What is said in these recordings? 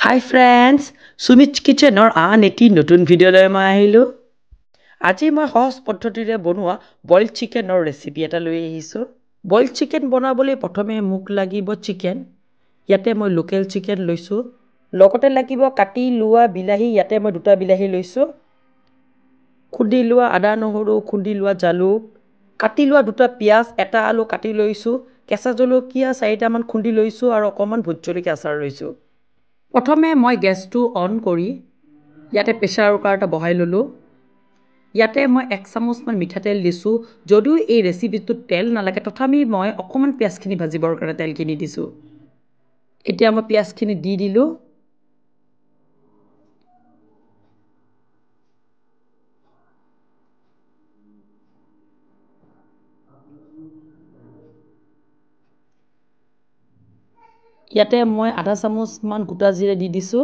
Hi friends, Sumit's Kitchen আন এটি নতুন ভিডিঅ'লৈ মই আহিলোঁ। আজি মই সহজ পদ্ধতিৰে বনোৱা বইল চিকেনৰ ৰেচিপি এটা লৈ আহিছোঁ। বইল চিকেন বনাবলৈ প্ৰথমে মোক লাগিব চিকেন। ইয়াতে মই লোকেল চিকেন লৈছোঁ। লগতে লাগিব কাটি লোৱা বিলাহী, ইয়াতে মই 2টা বিলাহী লৈছোঁ। খুন্দি লোৱা আদা নহৰু, খুন্দি লোৱা জালুক, কাটি লোৱা 2টা পিঁয়াজ, 1টা আলু কাটি লৈছোঁ, কেঁচা জলকীয়া 4টামান খুন্দি লৈছোঁ আৰু অকণমান ভোট জলকীয়া আচাৰ লৈছোঁ। প্ৰথমে মই গেছটো অন কৰি ইয়াতে প্ৰেছাৰ কুকাৰ এটা বহাই ল'লোঁ। ইয়াতে মই 1 চামুচমান মিঠাতেল দিছোঁ। যদিও এই ৰেচিপিটোত তেল নালাগে তথাপি মই অকণমান পিঁয়াজখিনি ভাজিবৰ কাৰণে তেলখিনি দিছোঁ। এতিয়া মই পিঁয়াজখিনি দি দিলোঁ। ইয়াতে মই 1/2 চামুচমান গোটা জিৰা দি দিছোঁ।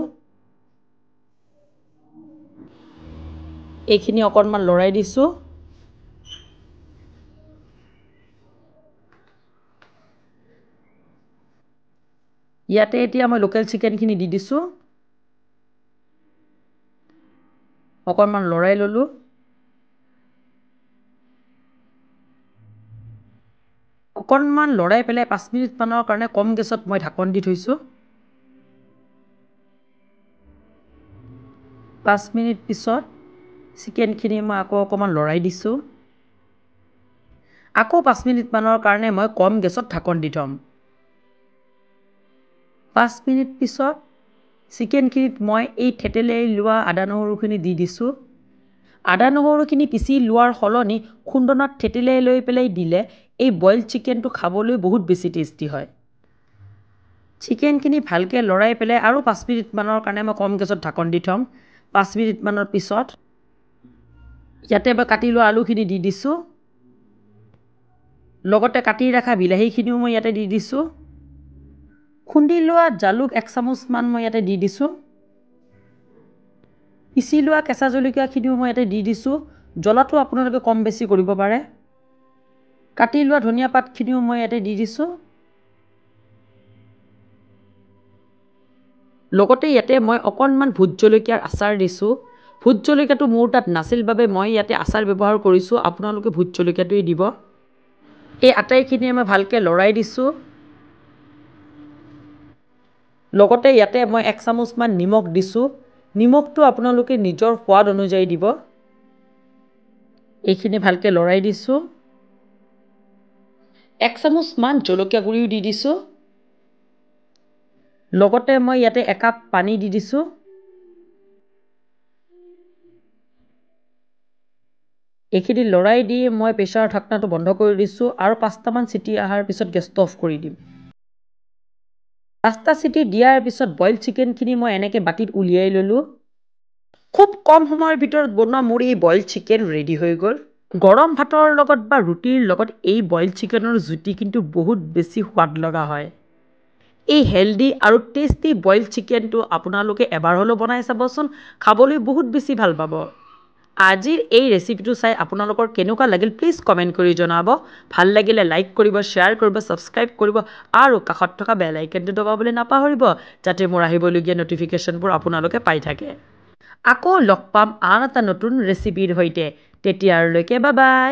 এইখিনি অকণমান লৰাই দিছোঁ। ইয়াতে এতিয়া মই লোকেল চিকেনখিনি দি দিছোঁ। অকণমান লৰাই ল'লোঁ। অকণমান লৰাই পেলাই 5 মিনিটমানৰ কাৰণে কম গেছত মই ঢাকন দি থৈছোঁ। 5 মিনিট পিছত চিকেনখিনি মই আকৌ অকণমান লৰাই দিছোঁ। আকৌ 5 মিনিটমানৰ কাৰণে মই কম গেছত ঢাকন দি থ'ম। 5 মিনিট পিছত চিকেনখিনিত মই এই থেতেলিয়াই লোৱা আদা নহৰুখিনি দি দিছোঁ। আদা নহৰুখিনি পিচি লোৱাৰ সলনি খুন্দনাত থেতেলিয়াই লৈ পেলাই দিলে এই বইল চিকেনটো খাবলৈ বহুত বেছি টেষ্টি হয়। চিকেনখিনি ভালকৈ লৰাই পেলাই আৰু 5 মিনিটমানৰ কাৰণে মই কম গেছত ঢাকন দি থ'ম। 5 মিনিটমানৰ পিছত ইয়াতে মই কাটি লোৱা আলুখিনি দি দিছোঁ। লগতে কাটি ৰখা বিলাহীখিনিও মই ইয়াতে দি দিছোঁ। খুন্দি লোৱা জালুক 1 চামুচমান মই ইয়াতে দি দিছোঁ। পিচি লোৱা কেঁচা জলকীয়াখিনিও মই ইয়াতে দি দিছোঁ। জ্বলাটো আপোনালোকে কম বেছি কৰিব পাৰে। কাটি লোৱা ধনিয়া পাতখিনিও মই ইয়াতে দি দিছোঁ। লগতে ইয়াতে মই অকণমান ভোট জলকীয়াৰ আচাৰ দিছোঁ। ভোট জলকীয়াটো মোৰ তাত নাছিল বাবে মই ইয়াতে আচাৰ ব্যৱহাৰ কৰিছোঁ। আপোনালোকে ভোট জলকীয়াটোৱেই দিব। এই আটাইখিনি মই ভালকৈ লৰাই দিছোঁ। লগতে ইয়াতে মই 1 চামুচমান নিমখ দিছোঁ। নিমখটো আপোনালোকে নিজৰ সোৱাদ অনুযায়ী দিব। এইখিনি ভালকৈ লৰাই দিছোঁ। 1 চামুচমান জলকীয়া গুড়িও দি দিছোঁ। লগতে মই ইয়াতে 1 কাপ পানী দি দিছোঁ। এইখিনি লৰাই দি মই প্ৰেছাৰৰ ঢাকনাটো বন্ধ কৰি দিছোঁ আৰু 5টামান চিটি অহাৰ পিছত গেছটো অফ কৰি দিম। 5টা চিটি দিয়াৰ পিছত বইল চিকেনখিনি মই এনেকৈ বাতিত উলিয়াই ল'লোঁ। খুব কম সময়ৰ ভিতৰত বনোৱা মোৰ এই বইল চিকেন ৰেডি হৈ গ'ল। গৰম ভাতৰ লগত বা ৰুটিৰ লগত এই বইল চিকেনৰ জুতি কিন্তু বহুত বেছি সোৱাদ লগা হয়। এই হেল্ডি আৰু টেষ্টি বইল চিকেনটো আপোনালোকে এবাৰ হ'লেও বনাই চাবচোন, খাবলৈ বহুত বেছি ভাল পাব। আজিৰ এই ৰেচিপিটো চাই আপোনালোকৰ কেনেকুৱা লাগিল প্লিজ কমেণ্ট কৰি জনাব। ভাল লাগিলে লাইক কৰিব, শ্বেয়াৰ কৰিব, ছাবস্ক্ৰাইব কৰিব আৰু কাষত থকা বেল আইকনটো দবাবলৈ নাপাহৰিব যাতে মোৰ আহিবলগীয়া নটিফিকেশ্যনবোৰ আপোনালোকে পাই থাকে। আকৌ লগ পাম আন এটা নতুন ৰেচিপিৰ সৈতে। তেতিয়ালৈকে বাই বাই।